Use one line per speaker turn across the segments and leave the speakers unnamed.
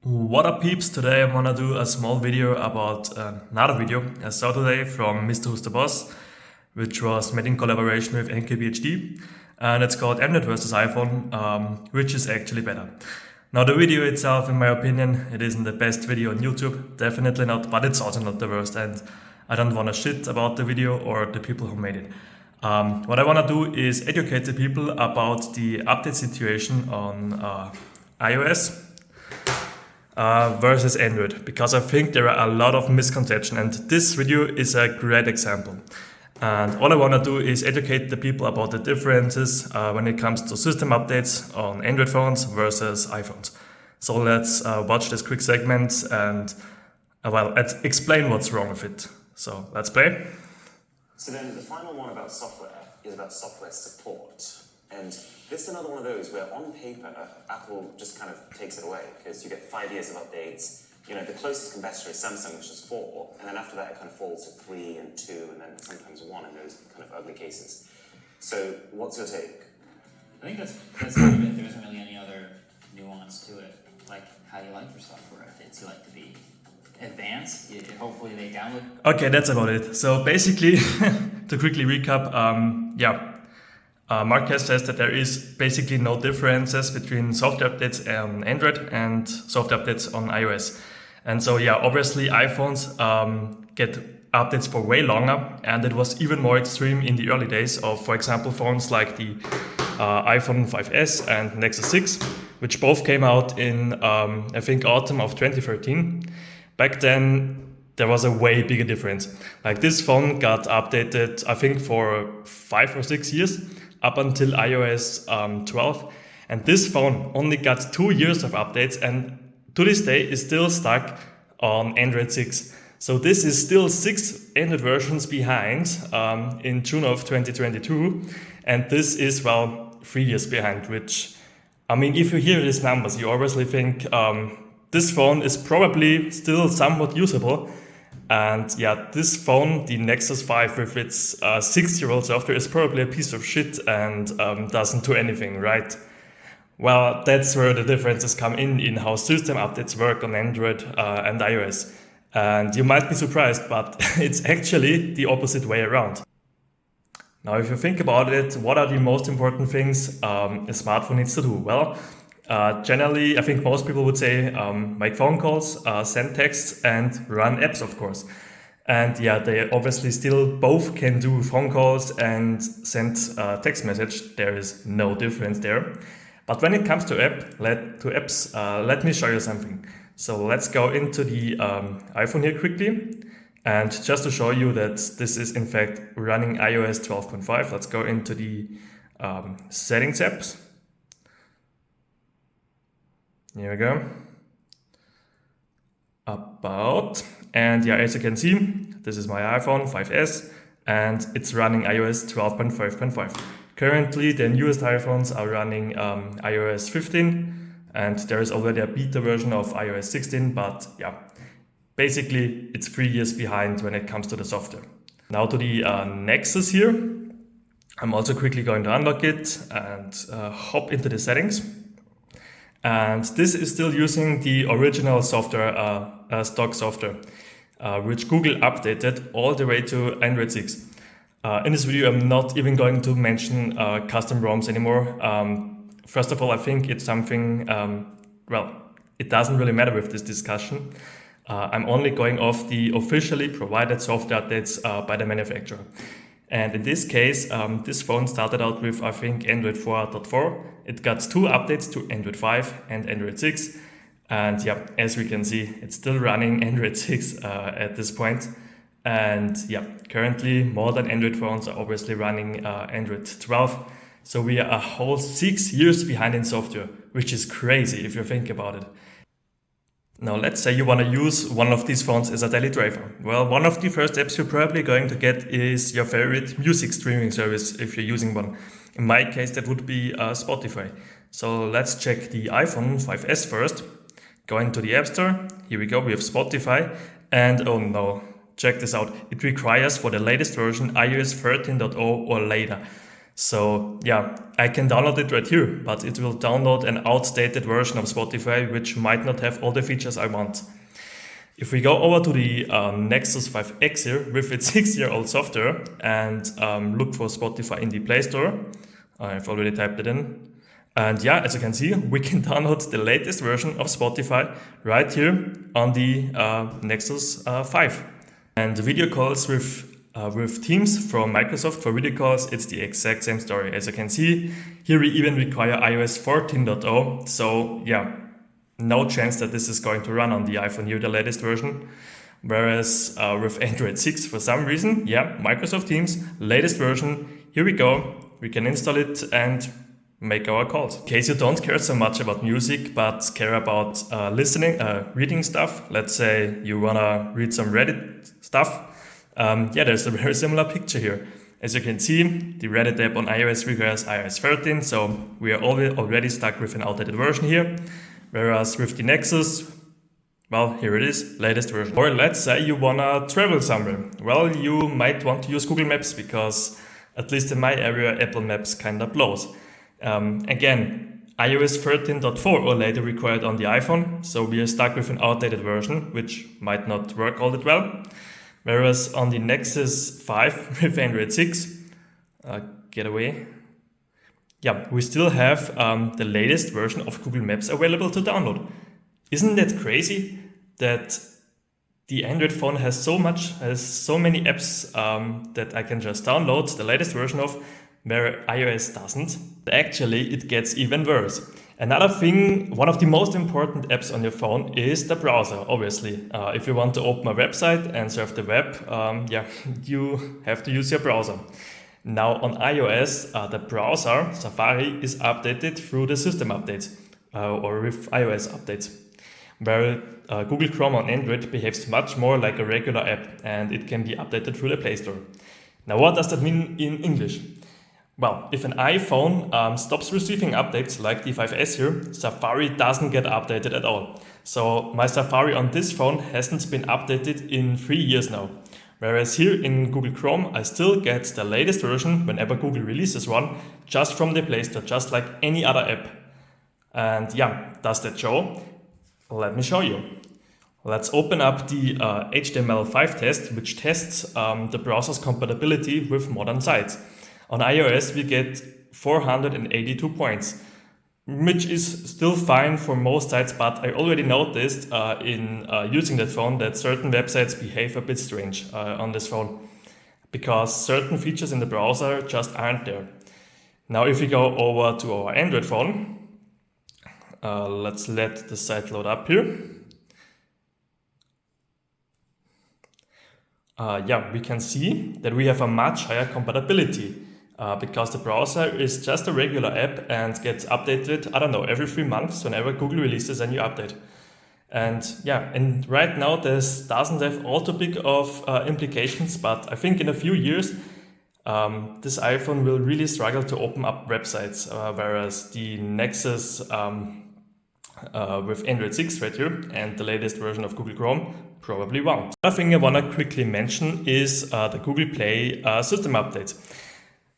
What up peeps, today I wanna do a small video about another video I saw today from Mr. Who's the Boss, which was made in collaboration with NKPhD, and it's called Android versus iPhone, which is actually better. Now the video itself, in my opinion, it isn't the best video on YouTube, definitely not, but it's also not the worst, and I don't wanna shit about the video or the people who made it. What I wanna do is educate the people about the update situation on iOS versus Android, because I think there are a lot of misconceptions, and this video is a great example. And all I want to do is educate the people about the differences when it comes to system updates on Android phones versus iPhones. So let's watch this quick segment and let's explain what's wrong with it. So let's play.
So then the final one about software is about software support. And this is another one of those where on paper, Apple just kind of takes it away because you get 5 years of updates. You know, the closest competitor is Samsung, which is 4. And then after that, it kind of falls to 3 and 2 and then sometimes 1 in those kind of ugly cases. So what's your take?
I think that's kind of it. There isn't really any other nuance to it. Like, how do you like your software updates? You like to be advanced? Hopefully they download.
Okay, that's about it. So basically, to quickly recap, Marquez says that there is basically no differences between software updates on Android and software updates on iOS. And so, obviously iPhones get updates for way longer, and it was even more extreme in the early days of, for example, phones like the iPhone 5S and Nexus 6, which both came out in, I think, autumn of 2013. Back then, there was a way bigger difference. Like this phone got updated, I think, for 5 or 6 years, up until iOS 12. And this phone only got 2 years of updates, and to this day is still stuck on Android 6. So this is still 6 Android versions behind in June of 2022. And this is, 3 years behind, which, I mean, if you hear these numbers, you obviously think this phone is probably still somewhat usable. And this phone, the Nexus 5 with its 6-year-old software, is probably a piece of shit and doesn't do anything, right? Well, that's where the differences come in how system updates work on Android and iOS. And you might be surprised, but it's actually the opposite way around. Now, if you think about it, what are the most important things a smartphone needs to do? Well, generally, I think most people would say make phone calls, send texts, and run apps, of course. And they obviously still both can do phone calls and send text message. There is no difference there. But when it comes to apps, let me show you something. So let's go into the iPhone here quickly. And just to show you that this is in fact running iOS 12.5, let's go into the settings apps. Here we go. About, and as you can see, this is my iPhone 5S and it's running iOS 12.5.5. Currently, the newest iPhones are running iOS 15, and there is already a beta version of iOS 16, but basically it's 3 years behind when it comes to the software. Now to the Nexus here. I'm also quickly going to unlock it and hop into the settings. And this is still using the original software, stock software, which Google updated all the way to Android 6. In this video, I'm not even going to mention custom ROMs anymore. First of all, I think it's something, it doesn't really matter with this discussion. I'm only going off the officially provided software updates by the manufacturer. And in this case, this phone started out with, I think, Android 4.4. It got 2 updates to Android 5 and Android 6. And as we can see, it's still running Android 6 at this point. And currently modern Android phones are obviously running Android 12. So we are a whole 6 years behind in software, which is crazy if you think about it. Now, let's say you want to use one of these phones as a daily driver. Well, one of the first apps you're probably going to get is your favorite music streaming service if you're using one. In my case, that would be Spotify. So let's check the iPhone 5S first. Go into the App Store. Here we go, we have Spotify. And oh no, check this out. It requires for the latest version iOS 13.0 or later. So yeah, I can download it right here, but it will download an outdated version of Spotify, which might not have all the features I want. If we go over to the Nexus 5X here with its 6-year-old software and look for Spotify in the Play Store, I've already typed it in. And yeah, as you can see, we can download the latest version of Spotify right here on the Nexus 5. And the video calls with Teams from Microsoft for video calls, it's the exact same story. As you can see, here we even require iOS 14.0. So yeah, no chance that this is going to run on the iPhone here, the latest version. Whereas with Android 6, for some reason, yeah, Microsoft Teams, latest version, here we go. We can install it and make our calls. In case you don't care so much about music, but care about reading stuff, let's say you wanna read some Reddit stuff, yeah, there's a very similar picture here. As you can see, the Reddit app on iOS requires iOS 13, so we are already stuck with an outdated version here. Whereas with the Nexus, well, here it is, latest version. Or let's say you wanna travel somewhere. Well, you might want to use Google Maps because, at least in my area, Apple Maps kinda blows. Again, iOS 13.4 or later required on the iPhone, so we are stuck with an outdated version, which might not work all that well. Whereas on the Nexus 5 with Android 6, get away. Yeah, we still have the latest version of Google Maps available to download. Isn't that crazy that the Android phone has so many apps that I can just download the latest version of, where iOS doesn't? Actually, it gets even worse. Another thing, one of the most important apps on your phone is the browser, obviously. If you want to open a website and surf the web, yeah, you have to use your browser. Now on iOS, the browser, Safari, is updated through the system updates or with iOS updates, where Google Chrome on Android behaves much more like a regular app and it can be updated through the Play Store. Now what does that mean in English? Well, if an iPhone stops receiving updates like the 5S here, Safari doesn't get updated at all. So my Safari on this phone hasn't been updated in 3 years now. Whereas here in Google Chrome, I still get the latest version whenever Google releases one, just from the Play Store, just like any other app. And yeah, does that show? Let me show you. Let's open up the HTML5 test, which tests the browser's compatibility with modern sites. On iOS, we get 482 points, which is still fine for most sites, but I already noticed in using that phone that certain websites behave a bit strange on this phone, because certain features in the browser just aren't there. Now if we go over to our Android phone, let's let the site load up here. Yeah, we can see that we have a much higher compatibility. Because the browser is just a regular app and gets updated, I don't know, every 3 months whenever Google releases a new update. And yeah, and right now this doesn't have all too big of implications, but I think in a few years this iPhone will really struggle to open up websites, whereas the Nexus with Android 6 right here and the latest version of Google Chrome probably won't. Another thing I want to quickly mention is the Google Play system updates.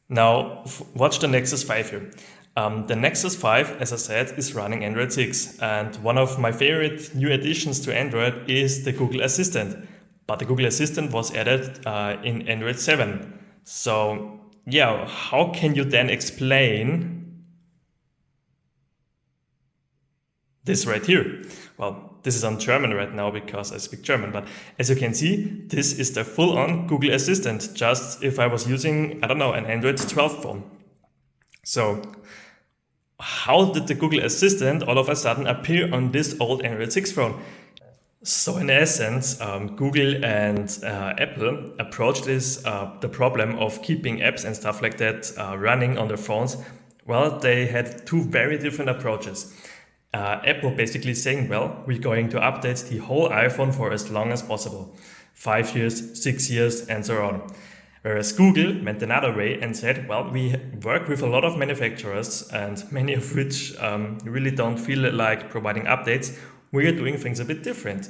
Now, watch the Nexus 5 here. The Nexus 5, as I said, is running Android 6, and one of my favorite new additions to Android is the Google Assistant. But the Google Assistant was added in Android 7. So, yeah, how can you then explain this right here? Well, this is on German right now because I speak German, but as you can see, this is the full-on Google Assistant, just if I was using, I don't know, an Android 12 phone. So how did the Google Assistant all of a sudden appear on this old Android 6 phone? So in essence, Google and Apple approached the problem of keeping apps and stuff like that running on their phones. Well, they had two very different approaches. Apple basically saying, well, we're going to update the whole iPhone for as long as possible. 5 years, 6 years, and so on. Whereas Google went another way and said, well, we work with a lot of manufacturers and many of which really don't feel like providing updates. We are doing things a bit different.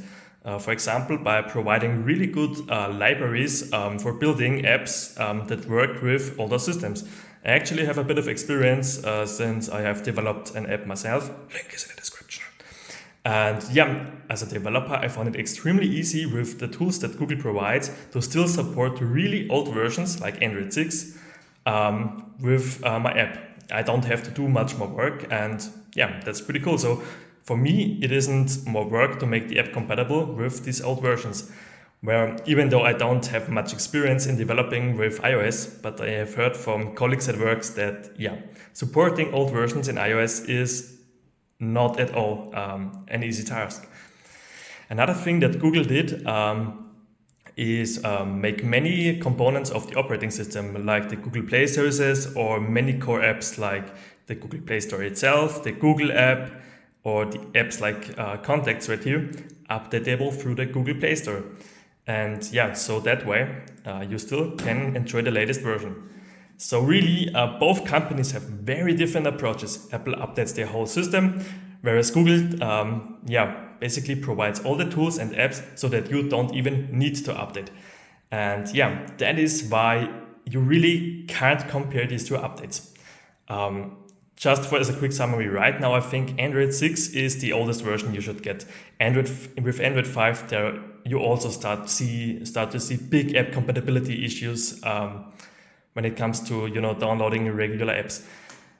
For example, by providing really good libraries for building apps that work with older systems. I actually have a bit of experience since I have developed an app myself. Link is in the description. And yeah, as a developer, I found it extremely easy with the tools that Google provides to still support really old versions like Android 6 with my app. I don't have to do much more work, and yeah, that's pretty cool. So for me, it isn't more work to make the app compatible with these old versions. Where even though I don't have much experience in developing with iOS, but I have heard from colleagues at work that yeah, supporting old versions in iOS is not at all an easy task. Another thing that Google did is make many components of the operating system, like the Google Play services or many core apps like the Google Play Store itself, the Google app, or the apps like Contacts right here, updatable through the Google Play Store. And yeah, so that way you still can enjoy the latest version. So really, both companies have very different approaches. Apple updates their whole system, whereas Google, basically provides all the tools and apps so that you don't even need to update. And yeah, that is why you really can't compare these two updates. Just as a quick summary, right now I think Android 6 is the oldest version you should get. With Android 5, there you also start to see big app compatibility issues when it comes to downloading regular apps.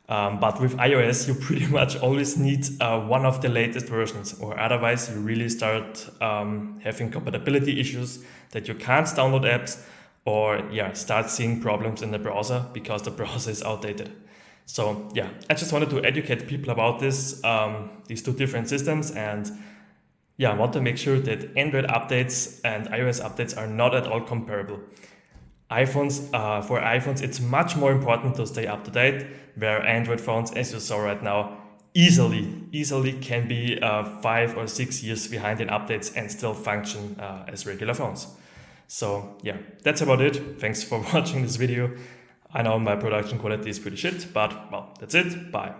But with iOS, you pretty much always need one of the latest versions, or otherwise you really start having compatibility issues that you can't download apps, or start seeing problems in the browser because the browser is outdated. So yeah, I just wanted to educate people about these two different systems, and I want to make sure that Android updates and iOS updates are not at all comparable. For iPhones, it's much more important to stay up to date, where Android phones, as you saw right now, easily can be 5 or 6 years behind in updates and still function as regular phones. So yeah, that's about it. Thanks for watching this video. I know my production quality is pretty shit, but well, that's it. Bye.